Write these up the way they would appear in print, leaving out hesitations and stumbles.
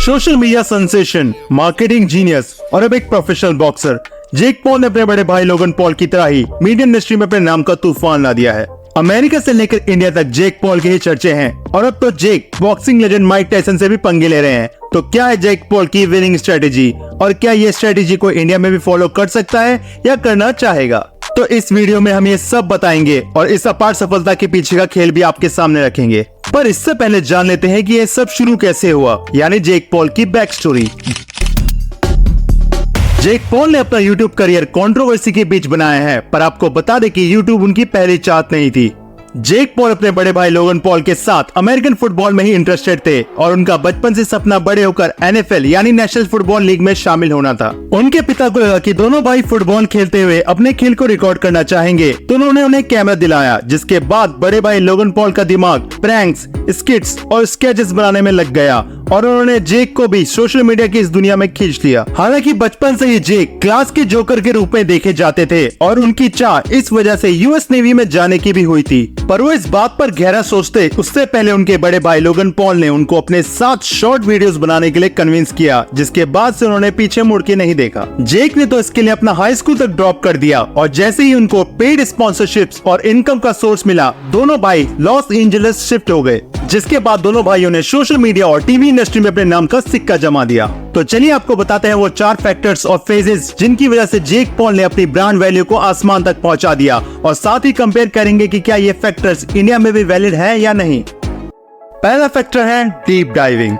Social media sensation, marketing genius और अब एक प्रोफेशनल बॉक्सर, जेक पॉल ने अपने बड़े भाई लोगन पॉल की तरह ही मीडिया इंडस्ट्री में अपने नाम का तूफान ला दिया है। अमेरिका से लेकर इंडिया तक जेक पॉल के ही चर्चे हैं और अब तो जेक बॉक्सिंग लेजेंड माइक टायसन से भी पंगे ले रहे हैं। तो क्या है जेक पॉल की विनिंग स्ट्रेटेजी और क्या ये स्ट्रेटेजी को इंडिया में भी फॉलो कर सकता है या करना चाहेगा? तो इस वीडियो में हम ये सब बताएंगे और इस अपार सफलता के पीछे का खेल भी आपके सामने रखेंगे। पर इससे पहले जान लेते हैं कि ये सब शुरू कैसे हुआ, यानी जेक पॉल की बैक स्टोरी। जेक पॉल ने अपना यूट्यूब करियर कंट्रोवर्सी के बीच बनाया है, पर आपको बता दें कि यूट्यूब उनकी पहली चाहत नहीं थी। जेक पॉल अपने बड़े भाई लोगन पॉल के साथ अमेरिकन फुटबॉल में ही इंटरेस्टेड थे और उनका बचपन से सपना बड़े होकर NFL यानी नेशनल फुटबॉल लीग में शामिल होना था। उनके पिता को लगा कि दोनों भाई फुटबॉल खेलते हुए अपने खेल को रिकॉर्ड करना चाहेंगे, तो उन्होंने उन्हें कैमरा दिलाया, जिसके बाद बड़े भाई लोगन पॉल का दिमाग प्रैंक्स, स्किट्स और स्केचेस बनाने में लग गया और उन्होंने जेक को भी सोशल मीडिया की इस दुनिया में खींच लिया। हालांकि बचपन से ही जेक क्लास के जोकर के रूप में देखे जाते थे और उनकी चाह इस वजह से US नेवी में जाने की भी हुई थी, पर वो इस बात पर गहरा सोचते उससे पहले उनके बड़े भाई लोगन पॉल ने उनको अपने साथ शॉर्ट वीडियोस बनाने के लिए कन्विंस किया, जिसके बाद से उन्होंने पीछे मुड़ के नहीं देखा। जेक ने तो इसके लिए अपना हाई स्कूल तक ड्रॉप कर दिया और जैसे ही उनको पेड स्पॉन्सरशिप्स और इनकम का सोर्स मिला, दोनों भाई लॉस एंजलिस शिफ्ट हो गए, जिसके बाद दोनों भाइयों ने सोशल मीडिया और टीवी इंडस्ट्री में अपने नाम का सिक्का जमा दिया। तो चलिए आपको बताते हैं वो 4 फैक्टर्स और फेजेस जिनकी वजह से जेक पॉल ने अपनी ब्रांड वैल्यू को आसमान तक पहुंचा दिया, और साथ ही कंपेयर करेंगे कि क्या ये फैक्टर्स इंडिया में भी वैलिड है या नहीं। पहला फैक्टर है डीप डाइविंग।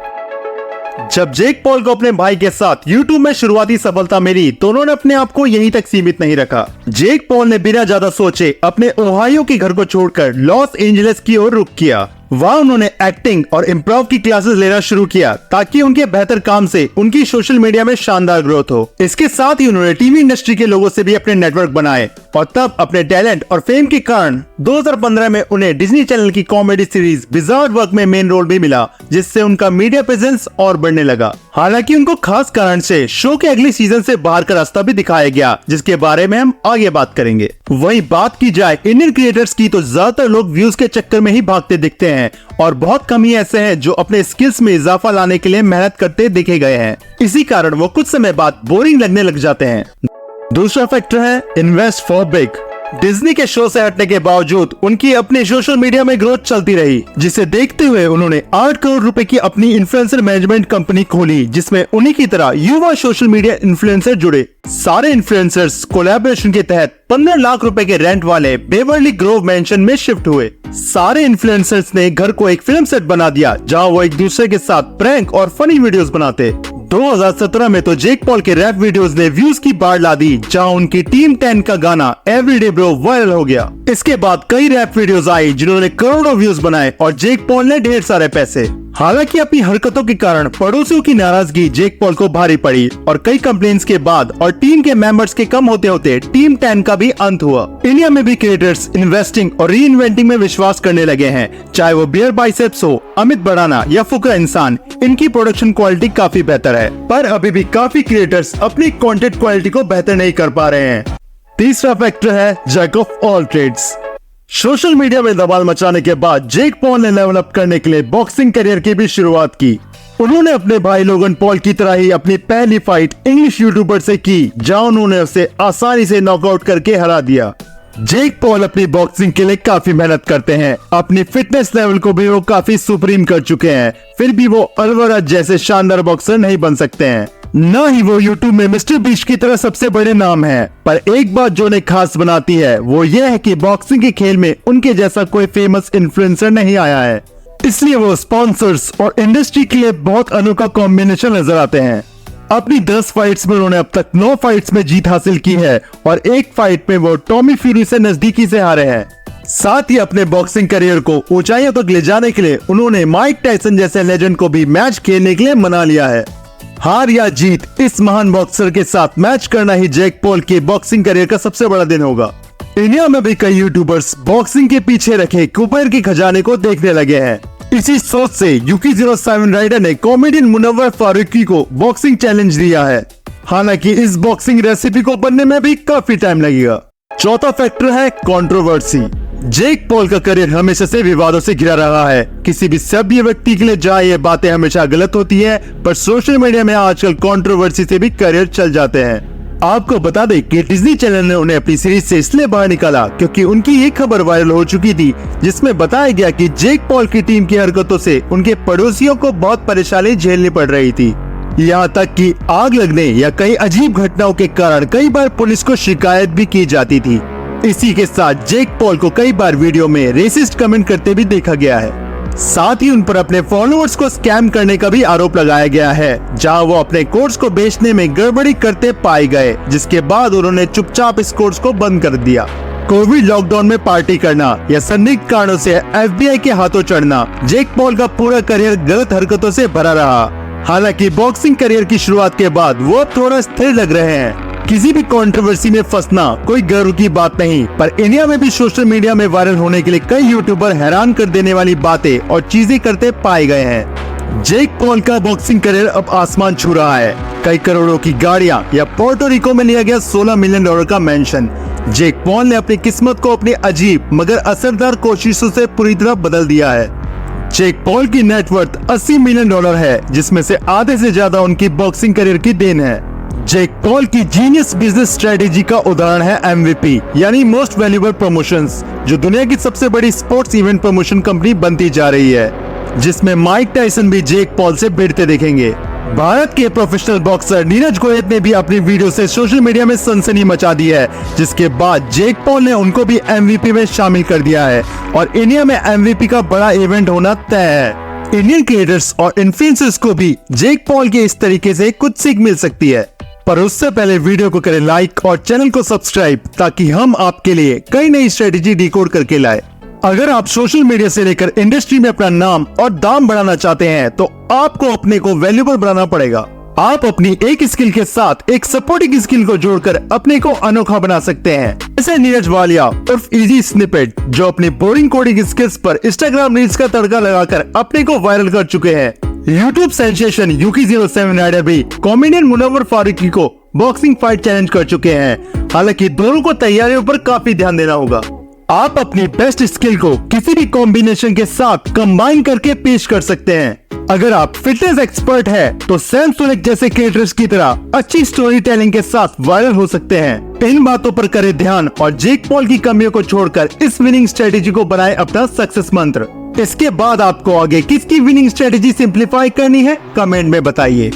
जब जेक पॉल को अपने भाई के साथ YouTube में शुरुआती सफलता मिली, तो उन्होंने अपने आप को यहीं तक सीमित नहीं रखा। जेक पॉल ने बिना ज्यादा सोचे अपने ओहायो के घर को छोड़कर लॉस एंजलिस की ओर रुख किया। वहाँ उन्होंने एक्टिंग और इम्प्रोव की क्लासेस लेना शुरू किया ताकि उनके बेहतर काम से उनकी सोशल मीडिया में शानदार ग्रोथ हो। इसके साथ ही उन्होंने टीवी इंडस्ट्री के लोगों से भी अपने नेटवर्क बनाए और तब अपने टैलेंट और फेम के कारण 2015 में उन्हें डिज्नी चैनल की कॉमेडी सीरीज विजार्ड वर्क में मेन रोल भी मिला, जिससे उनका मीडिया प्रेजेंस और बढ़ने लगा। हालांकि उनको खास कारण से शो के अगले सीजन से बाहर का रास्ता भी दिखाया गया, जिसके बारे में हम आगे बात करेंगे। वहीं बात की जाए इंडियन क्रिएटर्स की, तो ज्यादातर लोग व्यूज के चक्कर में ही भागते दिखते हैं और बहुत कम ही ऐसे हैं जो अपने स्किल्स में इजाफा लाने के लिए मेहनत करते देखे गए हैं। इसी कारण वो कुछ समय बाद बोरिंग लगने लग जाते हैं। दूसरा फैक्टर है इन्वेस्ट फॉर बिग। डिज्नी के शो से हटने के बावजूद उनकी अपने सोशल मीडिया में ग्रोथ चलती रही, जिसे देखते हुए उन्होंने 8 करोड़ रुपए की अपनी इन्फ्लुएंसर मैनेजमेंट कंपनी खोली, जिसमें उन्हीं की तरह युवा सोशल मीडिया इन्फ्लुएंसर जुड़े। सारे इन्फ्लुएंसर्स कोलैबोरेशन के तहत 15 लाख रुपए के रेंट वाले बेवर्ली ग्रोव मैंशन में शिफ्ट हुए। सारे इन्फ्लुएंसर्स ने घर को एक फिल्म सेट बना दिया, जहां वो एक दूसरे के साथ प्रैंक और फनी वीडियोस बनाते। 2017 में तो जेक पॉल के रैप वीडियोस ने व्यूज की बाढ़ ला दी, जहां उनकी टीम 10 का गाना एवरीडे ब्रो वायरल हो गया। इसके बाद कई रैप वीडियोस आई जिन्होंने करोड़ों व्यूज बनाए और जेक पॉल ने ढेर सारे पैसे। हालांकि अपनी हरकतों के कारण पड़ोसियों की नाराजगी जेक पॉल को भारी पड़ी और कई कंप्लेंट्स के बाद और टीम के मेंबर्स के कम होते होते टीम 10 का भी अंत हुआ। इंडिया में भी क्रिएटर्स इन्वेस्टिंग और री इन्वेंटिंग में विश्वास करने लगे हैं, चाहे वो बियर बाइसेप्स हो, अमित बड़ाना या फुकरा इंसान। इनकी प्रोडक्शन क्वालिटी काफी बेहतर है, पर अभी भी काफी क्रिएटर्स अपनी कंटेंट क्वालिटी को बेहतर नहीं कर पा रहे हैं। तीसरा फैक्टर है jack of all trades. Social media में धमाल मचाने के बाद जेक पॉल ने लेवल अप करने के लिए बॉक्सिंग करियर की भी शुरुआत की। उन्होंने अपने भाई लोगन पॉल की तरह ही अपनी पहली फाइट इंग्लिश यूट्यूबर से की, जहां उन्होंने उसे आसानी से नॉकआउट करके हरा दिया। जेक पॉल अपनी बॉक्सिंग के लिए काफी मेहनत करते हैं, अपनी फिटनेस लेवल को भी वो काफी सुप्रीम कर चुके हैं, फिर भी वो अल्वराज जैसे शानदार बॉक्सर नहीं बन सकते हैं। न ही वो यूट्यूब में मिस्टर बीस्ट की तरह सबसे बड़े नाम हैं, पर एक बात जो उन्हें खास बनाती है वो ये है कि बॉक्सिंग के खेल में उनके जैसा कोई फेमस इन्फ्लुएंसर नहीं आया है, इसलिए वो स्पॉन्सर्स और इंडस्ट्री के लिए बहुत अनोखा कॉम्बिनेशन नजर आते हैं। अपनी 10 फाइट्स में उन्होंने अब तक 9 फाइट्स में जीत हासिल की है और एक फाइट में वो टॉमी फ्यूरी से नजदीकी से हारे हैं। साथ ही अपने बॉक्सिंग करियर को ऊंचाइयों तक ले जाने के लिए उन्होंने माइक टायसन जैसे लेजेंड को भी मैच खेलने के लिए मना लिया है। हार या जीत, इस महान बॉक्सर के साथ मैच करना ही जेक पॉल के बॉक्सिंग करियर का सबसे बड़ा दिन होगा। इंडिया में भी कई यूट्यूबर्स बॉक्सिंग के पीछे रखे कुबेर के खजाने को देखने लगे हैं। इसी सोच से यूकी 07 राइडर ने कॉमेडियन मुनव्वर फारूकी को बॉक्सिंग चैलेंज दिया है। हालांकि इस बॉक्सिंग रेसिपी को बनने में भी काफी टाइम लगेगा। चौथा फैक्टर है कंट्रोवर्सी। जेक पॉल का करियर हमेशा से विवादों से घिरा रहा है। किसी भी सभ्य व्यक्ति के लिए जहाँ ये बातें हमेशा गलत होती है, पर सोशल मीडिया में आजकल कंट्रोवर्सी से भी करियर चल जाते हैं। आपको बता दें कि डिज्नी चैनल ने उन्हें अपनी सीरीज से इसलिए बाहर निकाला क्योंकि उनकी ये खबर वायरल हो चुकी थी, जिसमें बताया गया कि जेक पॉल की टीम की हरकतों से उनके पड़ोसियों को बहुत परेशानी झेलनी पड़ रही थी। यहाँ तक कि आग लगने या कई अजीब घटनाओं के कारण कई बार पुलिस को शिकायत भी की जाती थी। इसी के साथ जेक पॉल को कई बार वीडियो में रेसिस्ट कमेंट करते भी देखा गया है। साथ ही उन पर अपने फॉलोअर्स को स्कैम करने का भी आरोप लगाया गया है, जहां वो अपने कोर्स को बेचने में गड़बड़ी करते पाए गए, जिसके बाद उन्होंने चुपचाप इस कोर्स को बंद कर दिया। कोविड लॉकडाउन में पार्टी करना या संदिग्ध कारणों से FBI के हाथों चढ़ना, जेक पॉल का पूरा करियर गलत हरकतों से भरा रहा। हालांकि बॉक्सिंग करियर की शुरुआत के बाद वो अब थोड़ा स्थिर लग रहे हैं। किसी भी कंट्रोवर्सी में फंसना कोई गर्व की बात नहीं, पर इंडिया में भी सोशल मीडिया में वायरल होने के लिए कई यूट्यूबर हैरान कर देने वाली बातें और चीजें करते पाए गए हैं। जेक पॉल का बॉक्सिंग करियर अब आसमान छू रहा है। कई करोड़ों की गाड़ियां या पोर्टो रिको में लिया गया $16 मिलियन का मेंशन। जेक पॉल ने अपनी किस्मत को अपनी अजीब मगर असरदार कोशिशों से पूरी तरह बदल दिया है। जेक पॉल की नेटवर्थ $80 मिलियन है, जिसमें से आधे से ज्यादा उनकी बॉक्सिंग करियर की देन है। जेक पॉल की जीनियस बिजनेस स्ट्रेटेजी का उदाहरण है MVP यानी मोस्ट वैल्यूएबल प्रमोशंस, जो दुनिया की सबसे बड़ी स्पोर्ट्स इवेंट प्रमोशन कंपनी बनती जा रही है, जिसमें माइक टायसन भी जेक पॉल से भिड़ते दिखेंगे। भारत के प्रोफेशनल बॉक्सर नीरज गोयत ने भी अपनी वीडियो से सोशल मीडिया में सनसनी मचा दी है, जिसके बाद जेक पॉल ने उनको भी MVP में शामिल कर दिया है और इंडिया में MVP का बड़ा इवेंट होना तय है। इंडियन क्रिएटर्स और इन्फ्लुएंसर्स को भी जेक पॉल के इस तरीके से कुछ सीख मिल सकती है। पर उससे पहले वीडियो को करें लाइक और चैनल को सब्सक्राइब, ताकि हम आपके लिए कई नई स्ट्रेटेजी डिकोड करके लाए। अगर आप सोशल मीडिया से लेकर इंडस्ट्री में अपना नाम और दाम बढ़ाना चाहते हैं, तो आपको अपने को वैल्यूएबल बनाना पड़ेगा। आप अपनी एक स्किल के साथ एक सपोर्टिंग स्किल को जोड़कर अपने को अनोखा बना सकते हैं। जैसे नीरज वालिया उर्फ इजी स्निपेट, जो अपनी बोरिंग कोडिंग स्किल्स पर इंस्टाग्राम रील्स का तड़का लगाकर अपने को वायरल कर चुके हैं। यूट्यूब सेंसेशन Yuki07 राइडर भी कॉमेडियन मुनव्वर फारूकी को बॉक्सिंग फाइट चैलेंज कर चुके हैं। हालांकि दोनों को तैयारियों पर काफी ध्यान देना होगा। आप अपनी बेस्ट स्किल को किसी भी कॉम्बिनेशन के साथ कंबाइन करके पेश कर सकते हैं। अगर आप फिटनेस एक्सपर्ट हैं, तो सैम सोनिक जैसे क्रिएटर्स की तरह अच्छी स्टोरी टेलिंग के साथ वायरल हो सकते हैं। इन बातों पर करें ध्यान और जेक पॉल की कमियों को छोड़कर इस विनिंग स्ट्रेटेजी को बनाए अपना सक्सेस मंत्र। इसके बाद आपको आगे किसकी विनिंग स्ट्रेटेजी सिंप्लीफाई करनी है, कमेंट में बताइए।